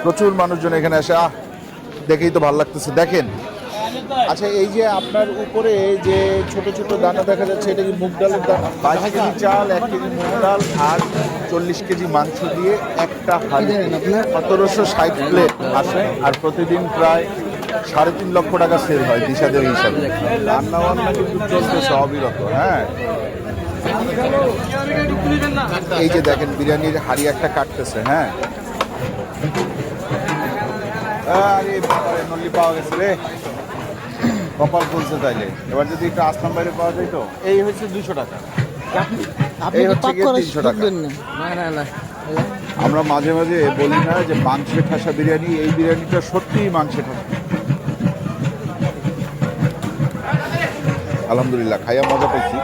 প্রচুর মানুষজন এখানে আসে। দেখেই তো ভালো লাগতেছে, দেখেন। আচ্ছা, এই যে আপনার উপরে যে ছোট ছোট দানা দেখা যাচ্ছে, এটা কি মুগ ডালের দানা? 22 কেজি চাল, 1 কেজি মুগ ডাল আর 40 কেজি মাংস দিয়ে একটা হাঁড়ি 1760 প্লেট আসে, আর প্রতিদিন প্রায় 3.5 লক্ষ টাকা সেল হয় দিশাদের হিসাবে। রান্না বান্না কিন্তু চলতেছে অবিরত। হ্যাঁ, এই যে দেখেন বিরিয়ানির হাঁড়ি একটা কাটতেছে। হ্যাঁ, আরে বাবারে, নল্লি পাওয়া গেছে রে, কপাল খুলছে। তাইলে এবার যদি একটু আসলাম বাইরে পাওয়া যায় তো। এই হচ্ছে 200 টাকা, এই হচ্ছে গিয়ে 300 টাকা। আমরা মাঝে মাঝে বলি না যে মাংসে ঠাসা বিরিয়ানি, এই বিরিয়ানিটা সত্যিই মাংসে ঠাসা। আলহামদুলিল্লাহ, খাইয়া মজা পেয়েছি।